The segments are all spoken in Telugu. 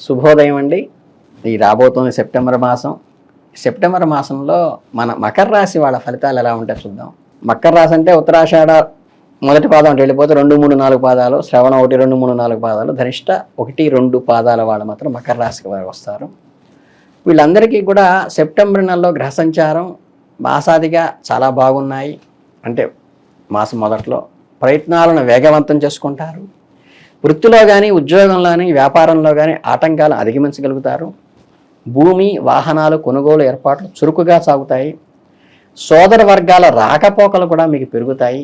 శుభోదయం అండి. ఈ రాబోతున్న సెప్టెంబర్ మాసంలో మన మకర రాశి వాళ్ళ ఫలితాలు ఎలా ఉంటాయో చూద్దాం. మకర రాశి అంటే ఉత్తరాషాఢ మొదటి పాదం అంటే వెళ్ళిపోతే 2, 3, 4 పాదాలు, శ్రవణ 1, 2, 3, 4 పాదాలు, ధనిష్ట 1, 2 పాదాల వాళ్ళు మాత్రం మకర రాశికి వారు వస్తారు. వీళ్ళందరికీ కూడా సెప్టెంబర్ నెలలో గ్రహ సంచారం మాసాదిగా చాలా బాగున్నాయి. అంటే మాసం మొదట్లో ప్రయత్నాలను వేగవంతం చేసుకుంటారు. వృత్తిలో కానీ, ఉద్యోగంలో కానీ, వ్యాపారంలో కానీ ఆటంకాలు అధిగమించగలుగుతారు. భూమి, వాహనాలు కొనుగోలు ఏర్పాట్లు చురుకుగా సాగుతాయి. సోదర వర్గాల రాకపోకలు కూడా మీకు పెరుగుతాయి.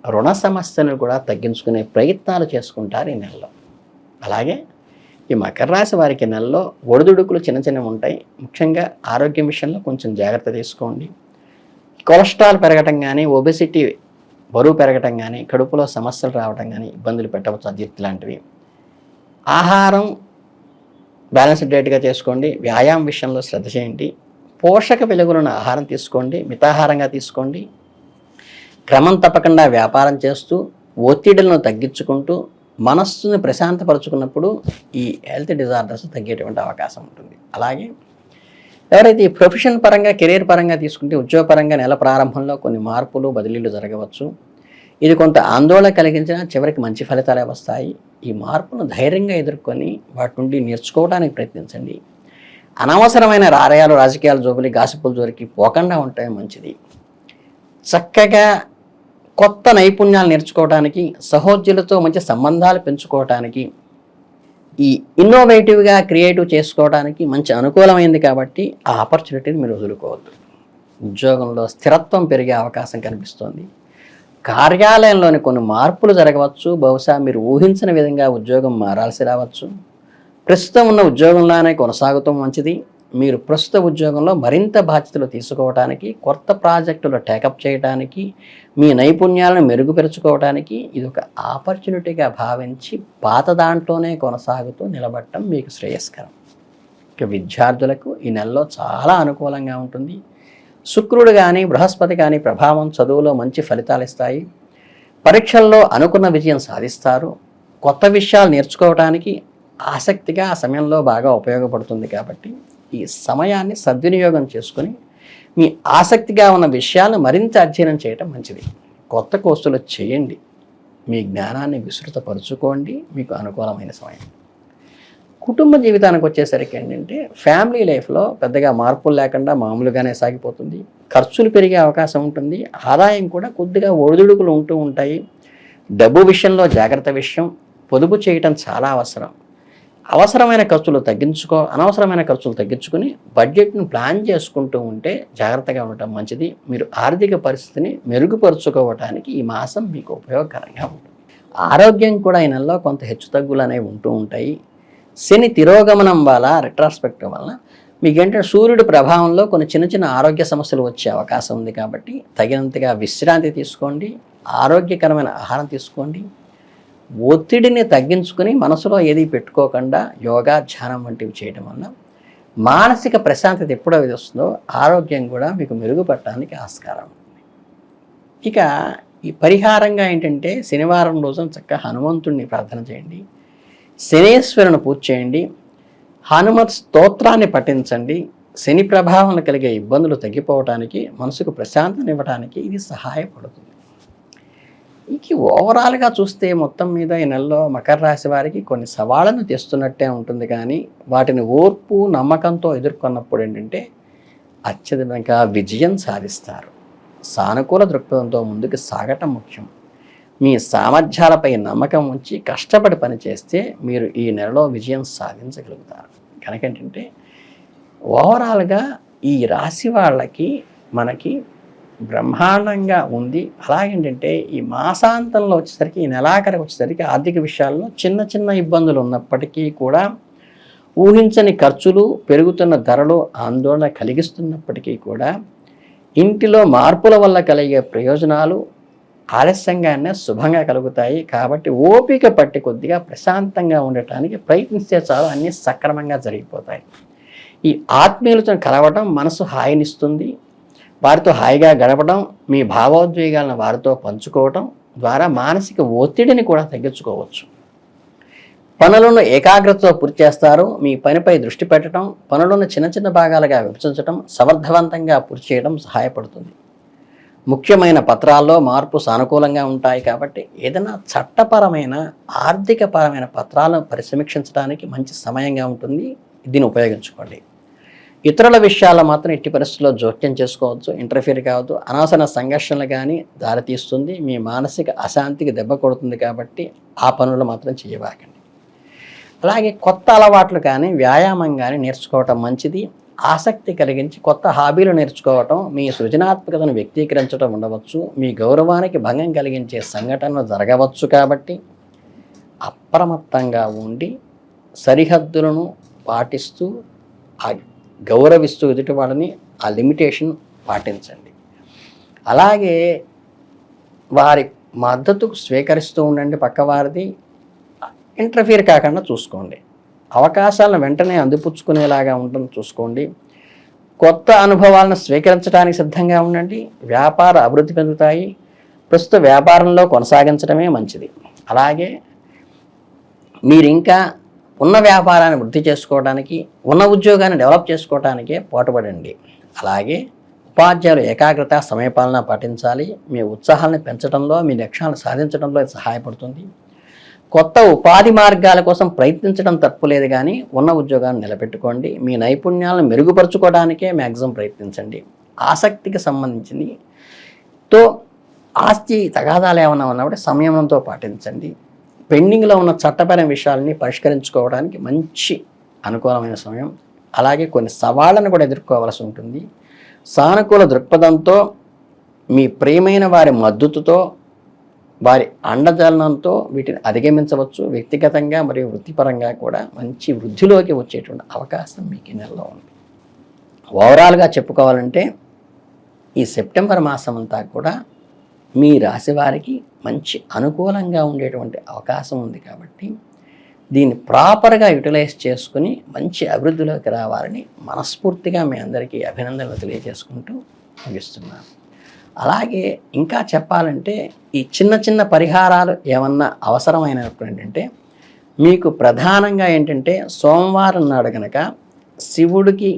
రుణ సమస్యలను కూడా తగ్గించుకునే ప్రయత్నాలు చేసుకుంటారు ఈ నెలలో. అలాగే ఈ మకర రాశి వారికి నెలలో ఒడిదుడుకులు చిన్న చిన్నవి ఉంటాయి. ముఖ్యంగా ఆరోగ్యం విషయంలో కొంచెం జాగ్రత్త తీసుకోండి. కొలెస్ట్రాల్ పెరగటం కానీ, ఒబెసిటీ బరువు పెరగటం కానీ, కడుపులో సమస్యలు రావటం కానీ, ఇబ్బందులు పెట్టవచ్చు, అజీర్తి లాంటివి. ఆహారం బ్యాలెన్స్డ్ డైట్గా చేసుకోండి. వ్యాయామం విషయంలో శ్రద్ధ చేయండి. పోషక విలువలున్న ఆహారం తీసుకోండి, మితాహారంగా తీసుకోండి. క్రమం తప్పకుండా వ్యాపారం చేస్తూ ఒత్తిడులను తగ్గించుకుంటూ మనస్సును ప్రశాంతపరుచుకున్నప్పుడు ఈ హెల్త్ డిజార్డర్స్ తగ్గేటువంటి అవకాశం ఉంటుంది. అలాగే ఎవరైతే ఈ ప్రొఫెషన్ పరంగా, కెరీర్ పరంగా తీసుకుంటే ఉద్యోగపరంగా నెల ప్రారంభంలో కొన్ని మార్పులు, బదిలీలు జరగవచ్చు. ఇది కొంత ఆందోళన కలిగించినా చివరికి మంచి ఫలితాలే వస్తాయి. ఈ మార్పును ధైర్యంగా ఎదుర్కొని వాటి నుండి నేర్చుకోవడానికి ప్రయత్నించండి. అనవసరమైన రాజకీయాల జోబులి, గాసిపుల జోలికి పోకుండా ఉంటే మంచిది. చక్కగా కొత్త నైపుణ్యాలు నేర్చుకోవడానికి, సహోద్యులతో మంచి సంబంధాలు పెంచుకోవడానికి, ఈ ఇన్నోవేటివ్గా క్రియేటివ్ చేసుకోవడానికి మంచి అనుకూలమైంది. కాబట్టి ఆ ఆపర్చునిటీని మీరు వదులుకోవద్దు. ఉద్యోగంలో స్థిరత్వం పెరిగే అవకాశం కనిపిస్తోంది. కార్యాలయంలోని కొన్ని మార్పులు జరగవచ్చు. బహుశా మీరు ఊహించిన విధంగా ఉద్యోగం మారాల్సి రావచ్చు. ప్రస్తుతం ఉన్న ఉద్యోగంలోనే కొనసాగుతాం మంచిది. మీరు ప్రస్తుత ఉద్యోగంలో మరింత బాధ్యతలు తీసుకోవడానికి, కొత్త ప్రాజెక్టులు టేకప్ చేయడానికి, మీ నైపుణ్యాలను మెరుగుపరుచుకోవడానికి ఇది ఒక ఆపర్చునిటీగా భావించి పాత దాంట్లోనే కొనసాగుతూ నిలబడటం మీకు శ్రేయస్కరం. ఇక విద్యార్థులకు ఈ నెలలో చాలా అనుకూలంగా ఉంటుంది. శుక్రుడు కానీ, బృహస్పతి కానీ ప్రభావం చదువులో మంచి ఫలితాలు ఇస్తాయి. పరీక్షల్లో అనుకున్న విజయం సాధిస్తారు. కొత్త విషయాలు నేర్చుకోవడానికి ఆసక్తిగా ఆ సమయంలో బాగా ఉపయోగపడుతుంది. కాబట్టి ఈ సమయాన్ని సద్వినియోగం చేసుకుని మీ ఆసక్తిగా ఉన్న విషయాలను మరింత అధ్యయనం చేయటం మంచిది. కొత్త కోర్సులు చేయండి. మీ జ్ఞానాన్ని విస్తృతపరుచుకోండి. మీకు అనుకూలమైన సమయం. కుటుంబ జీవితానికి వచ్చేసరికి ఏంటంటే ఫ్యామిలీ లైఫ్లో పెద్దగా మార్పులు లేకుండా మామూలుగానే సాగిపోతుంది. ఖర్చులు పెరిగే అవకాశం ఉంటుంది. ఆదాయం కూడా కొద్దిగా ఒడిదుడుకులు ఉంటూ ఉంటాయి. డబ్బు విషయంలో జాగ్రత్త విషయం. పొదుపు చేయటం చాలా అవసరం. అనవసరమైన ఖర్చులు తగ్గించుకుని బడ్జెట్ను ప్లాన్ చేసుకుంటూ ఉంటే జాగ్రత్తగా ఉండటం మంచిది. మీరు ఆర్థిక పరిస్థితిని మెరుగుపరుచుకోవడానికి ఈ మాసం మీకు ఉపయోగకరంగా ఉంటుంది. ఆరోగ్యం కూడా ఈ నెలలో కొంత హెచ్చుతగ్గులు అనేవి ఉంటూ ఉంటాయి. శని తిరోగమనం వల్ల, రెట్రాస్పెక్టివ్ వల్ల మీకేంటంటే సూర్యుడి ప్రభావంలో కొన్ని చిన్న చిన్న ఆరోగ్య సమస్యలు వచ్చే అవకాశం ఉంది. కాబట్టి తగినంతగా విశ్రాంతి తీసుకోండి. ఆరోగ్యకరమైన ఆహారం తీసుకోండి. ఒత్తిడిని తగ్గించుకుని మనసులో ఏది పెట్టుకోకుండా యోగా, ధ్యానం వంటివి చేయడం వల్ల మానసిక ప్రశాంతత ఎప్పుడైతే వస్తుందో ఆరోగ్యం కూడా మీకు మెరుగుపడటానికి ఆస్కారం ఉంటుంది. ఇక ఈ పరిహారంగా ఏంటంటే శనివారం రోజున చక్కగా హనుమంతుడిని ప్రార్థన చేయండి. శనేశ్వరుని పూజ చేయండి. హనుమత్ స్తోత్రాన్ని పఠించండి. శని ప్రభావం కలిగే ఇబ్బందులు తగ్గిపోవటానికి, మనసుకు ప్రశాంతనివ్వడానికి ఇది సహాయపడుతుంది. ఇక ఓవరాల్గా చూస్తే మొత్తం మీద ఈ నెలలో మకర రాశి వారికి కొన్ని సవాళ్ళను తెస్తున్నట్టే ఉంటుంది. కానీ వాటిని ఓర్పు, నమ్మకంతో ఎదుర్కొన్నప్పుడు ఏంటంటే అత్యధికంగా విజయం సాధిస్తారు. సానుకూల దృక్పథంతో ముందుకు సాగటం ముఖ్యం. మీ సామర్థ్యాలపై నమ్మకం ఉంచి కష్టపడి పనిచేస్తే మీరు ఈ నెలలో విజయం సాధించగలుగుతారు. కనుక ఏంటంటే ఓవరాల్గా ఈ రాశి వాళ్ళకి మనకి బ్రహ్మాండంగా ఉంది. అలాగేంటంటే ఈ మాసాంతంలో వచ్చేసరికి, ఈ నెలాఖరికి వచ్చేసరికి ఆర్థిక విషయాల్లో చిన్న చిన్న ఇబ్బందులు ఉన్నప్పటికీ కూడా, ఊహించని ఖర్చులు, పెరుగుతున్న ధరలు ఆందోళన కలిగిస్తున్నప్పటికీ కూడా ఇంటిలో మార్పుల వల్ల కలిగే ప్రయోజనాలు ఆలస్యంగానే శుభంగా కలుగుతాయి. కాబట్టి ఓపిక పట్టి కొద్దిగా ప్రశాంతంగా ఉండటానికి ప్రయత్నిస్తే చాలు, అన్నీ సక్రమంగా జరిగిపోతాయి. ఈ ఆత్మీయులతో కలవటం మనసు హాయినిస్తుంది. వారితో హాయిగా గడపడం, మీ భావోద్వేగాలను వారితో పంచుకోవటం ద్వారా మానసిక ఒత్తిడిని కూడా తగ్గించుకోవచ్చు. పనులను ఏకాగ్రతతో పూర్తి చేస్తారు. మీ పనిపై దృష్టి పెట్టడం, పనులను చిన్న చిన్న భాగాలుగా విభజించడం, సమర్థవంతంగా పూర్తి చేయడం సహాయపడుతుంది. ముఖ్యమైన పత్రాల్లో మార్పు సానుకూలంగా ఉంటాయి కాబట్టి ఏదైనా చట్టపరమైన ఆర్థికపరమైన పత్రాలను పరిసమీక్షించడానికి మంచి సమయంగా ఉంటుంది. దీన్ని ఉపయోగించుకోండి. ఇతరుల విషయాల్లో మాత్రం ఎట్టి పరిస్థితుల్లో జోక్యం చేసుకోవచ్చు, ఇంటర్ఫియర్ కావద్దు. అనవసర సంఘర్షణలు కానీ దారితీస్తుంది. మీ మానసిక అశాంతికి దెబ్బ కొడుతుంది కాబట్టి ఆ పనులు మాత్రం చేయబాకండి. అలాగే కొత్త అలవాట్లు కానీ వ్యాయామం కానీ నేర్చుకోవటం మంచిది. ఆసక్తి కలిగించి కొత్త హాబీలు నేర్చుకోవటం మీ సృజనాత్మకతను వ్యక్తీకరించడం ఉండవచ్చు. మీ గౌరవానికి భంగం కలిగించే సంఘటనలు జరగవచ్చు కాబట్టి అప్రమత్తంగా ఉండి సరిహద్దులను పాటిస్తూ గౌరవిస్తూ ఎదుటి వాళ్ళని ఆ లిమిటేషన్ పాటించండి. అలాగే వారి మద్దతుకు స్వీకరిస్తూ ఉండండి. పక్కవారిది ఇంటర్ఫియర్ కాకుండా చూసుకోండి. అవకాశాలను వెంటనే అందిపుచ్చుకునేలాగా ఉండడం చూసుకోండి. కొత్త అనుభవాలను స్వీకరించడానికి సిద్ధంగా ఉండండి. వ్యాపార అభివృద్ధి పెరుగుతాయి. ప్రస్తుత వ్యాపారంలో కొనసాగించడమే మంచిది. అలాగే మీరు ఇంకా ఉన్న వ్యాపారాన్ని వృద్ధి చేసుకోవడానికి, ఉన్న ఉద్యోగాన్ని డెవలప్ చేసుకోవడానికే పాటుపడండి. అలాగే ఉపాధ్యాయులు ఏకాగ్రత, సమయపాలన పాటించాలి. మీ ఉత్సాహాన్ని పెంచడంలో, మీ లక్ష్యాలను సాధించడంలో ఇది సహాయపడుతుంది. కొత్త ఉపాధి మార్గాల కోసం ప్రయత్నించడం తప్పులేదు, కానీ ఉన్న ఉద్యోగాన్ని నిలబెట్టుకోండి. మీ నైపుణ్యాలను మెరుగుపరుచుకోవడానికే మ్యాక్సిమం ప్రయత్నించండి. ఆసక్తికి సంబంధించింది ఆస్తి తగాదాలు ఏమైనా ఉన్నప్పుడు సంయమనంతో పాటించండి. పెండింగ్లో ఉన్న చట్టపరమైన విషయాలని పరిష్కరించుకోవడానికి మంచి అనుకూలమైన సమయం. అలాగే కొన్ని సవాళ్ళను కూడా ఎదుర్కోవాల్సి ఉంటుంది. సానుకూల దృక్పథంతో, మీ ప్రియమైన వారి మద్దతుతో, వారి అండజాలనంతో వీటిని అధిగమించవచ్చు. వ్యక్తిగతంగా మరియు వృత్తిపరంగా కూడా మంచి వృద్ధిలోకి వచ్చేటువంటి అవకాశం మీకు ఈ నెలలో ఉంది. ఓవరాల్గా చెప్పుకోవాలంటే ఈ సెప్టెంబర్ మాసం అంతా కూడా మీ రాశి వారికి మంచి అనుకూలంగా ఉండేటువంటి అవకాశం ఉంది కాబట్టి దీన్ని ప్రాపర్గా యూటిలైజ్ చేసుకుని మంచి అభివృద్ధిలోకి రావాలని మనస్ఫూర్తిగా మీ అందరికీ అభినందనలు తెలియజేసుకుంటూ ముగిస్తున్నాను. అలాగే ఇంకా చెప్పాలంటే ఈ చిన్న చిన్న పరిహారాలు ఏమన్నా అవసరమైనప్పుడు ఏంటంటే, మీకు ప్రధానంగా ఏంటంటే సోమవారం నాడు కనుక శివుడికి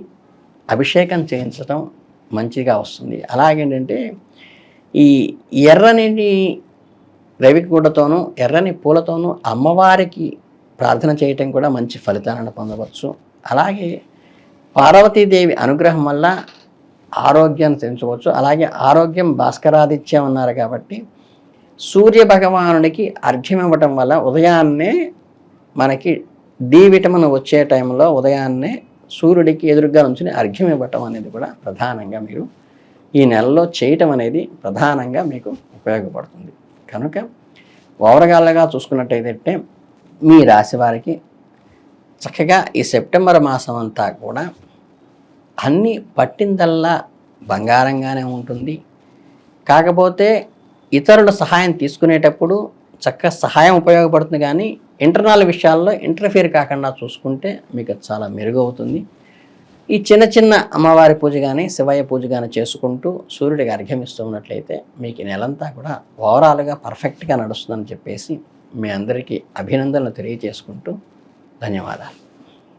అభిషేకం చేయించడం మంచిగా వస్తుంది. అలాగేంటంటే ఈ ఎర్రని రవికి గుడ్డతోనూ ఎర్రని పూలతోనూ అమ్మవారికి ప్రార్థన చేయటం కూడా మంచి ఫలితాలను పొందవచ్చు. అలాగే పార్వతీదేవి అనుగ్రహం వల్ల ఆరోగ్యాన్ని పెంచుకోవచ్చు. అలాగే ఆరోగ్యం భాస్కరాదిత్యం అన్నారు కాబట్టి సూర్య భగవానుడికి అర్ఘ్యం ఇవ్వటం వల్ల ఉదయాన్నే మనకి డి విటమిన్ వచ్చే టైంలో ఉదయాన్నే సూర్యుడికి ఎదురుగా నుంచి అర్ఘ్యం ఇవ్వటం అనేది కూడా ప్రధానంగా మీరు ఈ నెలలో చేయటం అనేది ప్రధానంగా మీకు ఉపయోగపడుతుంది. కనుక ఓవరాల్గా చూసుకున్నట్టయితే మీ రాశి వారికి చక్కగా ఈ సెప్టెంబర్ మాసం అంతా కూడా అన్నీ పట్టిందల్లా బంగారంగానే ఉంటుంది. కాకపోతే ఇతరుల సహాయం తీసుకునేటప్పుడు చక్కగా సహాయం ఉపయోగపడుతుంది, కానీ ఇంటర్నల్ విషయాల్లో ఇంటర్ఫియర్ కాకుండా చూసుకుంటే మీకు చాలా మెరుగవుతుంది. ఈ చిన్న చిన్న అమ్మవారి పూజ కానీ శివయ్య పూజ కానీ చేసుకుంటూ సూర్యుడికి అర్ఘ్యమిస్తూ ఉన్నట్లయితే మీకు ఈ నెలంతా కూడా ఓవరాల్గా పర్ఫెక్ట్గా నడుస్తుందని చెప్పేసి మీ అందరికీ అభినందనలు తెలియజేసుకుంటూ ధన్యవాదాలు.